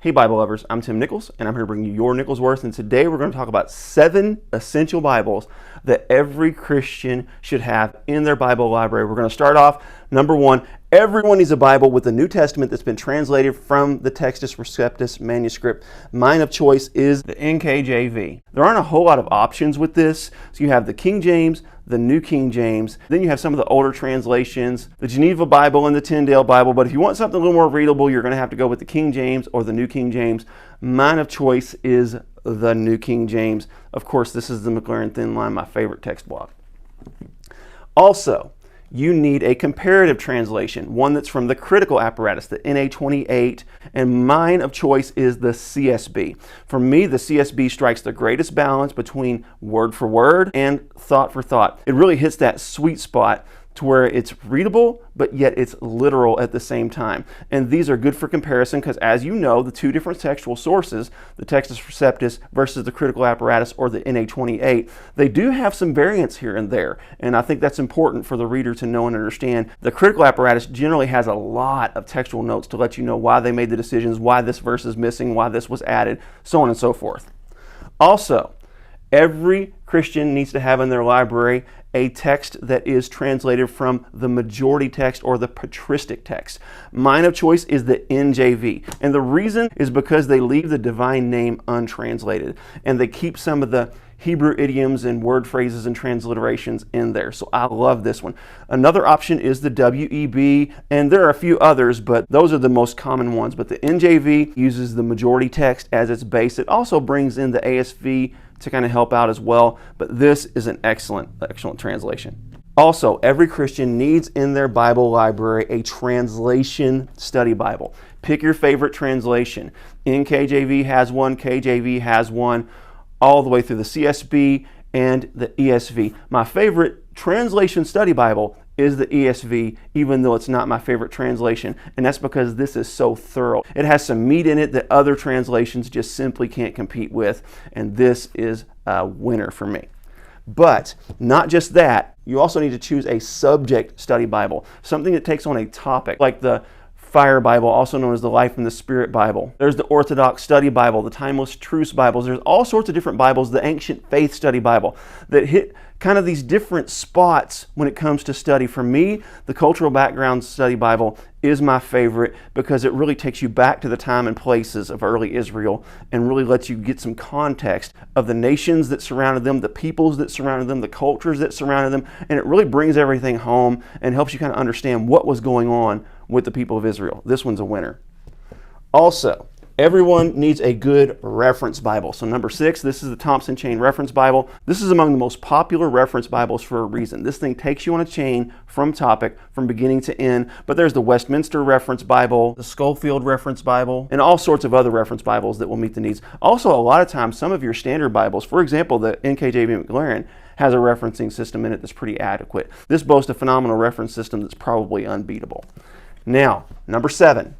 Hey Bible lovers, I'm Tim Nichols and I'm here to bring you your Nichols Worth, and today we're going to talk about 7 essential Bibles that every Christian should have in their Bible library. We're going to start off, number 1, everyone needs a Bible with the New Testament that's been translated from the Textus Receptus manuscript. Mine of choice is the NKJV. There aren't a whole lot of options with this, so you have the King James, the New King James, then you have some of the older translations, the Geneva Bible and the Tyndale Bible, but if you want something a little more readable, you're going to have to go with the King James or the New King James. Mine of choice is the New King James. Of course, this is the Maclaren Thin Line, my favorite text block. Also, you need a comparative translation, one that's from the Critical Apparatus, the NA28, and mine of choice is the CSB. For me, the CSB strikes the greatest balance between word for word and thought for thought. It really hits that sweet spot to where it's readable, but yet it's literal at the same time. And these are good for comparison because, as you know, the 2 different textual sources, the Textus Receptus versus the Critical Apparatus or the NA28, they do have some variance here and there. And I think that's important for the reader to know and understand. The Critical Apparatus generally has a lot of textual notes to let you know why they made the decisions, why this verse is missing, why this was added, so on and so forth. Also, every Christian needs to have in their library a text that is translated from the majority text or the patristic text. Mine of choice is the NJV. And the reason is because they leave the divine name untranslated and they keep some of the Hebrew idioms and word phrases and transliterations in there. So I love this one. Another option is the WEB, and there are a few others, but those are the most common ones. But the NJV uses the majority text as its base. It also brings in the ASV to kind of help out as well, but this is an excellent translation. Also, every Christian needs in their Bible library a translation study Bible. Pick your favorite translation. NKJV has one, KJV has one, all the way through the CSB and the ESV. My favorite translation study Bible is the ESV, even though it's not my favorite translation, and that's because this is so thorough. It has some meat in it that other translations just simply can't compete with, and this is a winner for me. But not just that, you also need to choose a subject study Bible, something that takes on a topic, like the Fire Bible, also known as the Life and the Spirit Bible. There's the Orthodox Study Bible, the Timeless Truths Bibles. There's all sorts of different Bibles, the Ancient Faith Study Bible, that hit kind of these different spots when it comes to study. For me, the Cultural Background Study Bible is my favorite because it really takes you back to the time and places of early Israel and really lets you get some context of the nations that surrounded them, the peoples that surrounded them, the cultures that surrounded them, and it really brings everything home and helps you kind of understand what was going on with the people of Israel. This one's a winner. Also, everyone needs a good reference Bible. So number 6, this is the Thompson Chain Reference Bible. This is among the most popular reference Bibles for a reason. This thing takes you on a chain from topic, from beginning to end. But there's the Westminster Reference Bible, the Schofield Reference Bible, and all sorts of other reference Bibles that will meet the needs. Also, a lot of times, some of your standard Bibles, for example, the NKJV Maclaren, has a referencing system in it that's pretty adequate. This boasts a phenomenal reference system that's probably unbeatable. Now, number 7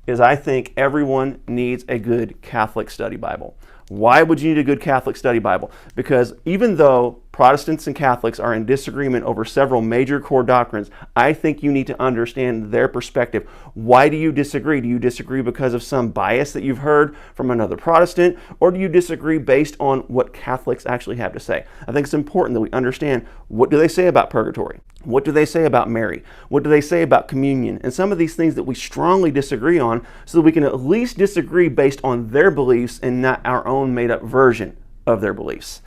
is I think everyone needs a good Catholic study Bible. Why would you need a good Catholic study Bible? Because even though Protestants and Catholics are in disagreement over several major core doctrines, I think you need to understand their perspective. Why do you disagree? Do you disagree because of some bias that you've heard from another Protestant, or do you disagree based on what Catholics actually have to say? I think it's important that we understand, what do they say about purgatory? What do they say about Mary? What do they say about communion? And some of these things that we strongly disagree on, so that we can at least disagree based on their beliefs and not our own made-up version of their beliefs.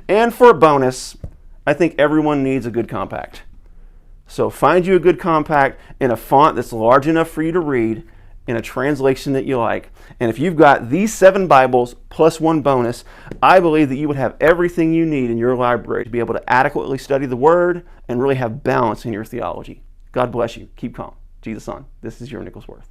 And for a bonus, I think everyone needs a good compact. So find you a good compact in a font that's large enough for you to read, in a translation that you like. And if you've got these 7 Bibles plus one bonus, I believe that you would have everything you need in your library to be able to adequately study the Word and really have balance in your theology. God bless you. Keep calm. Jesus on. This is your Nichols Worth.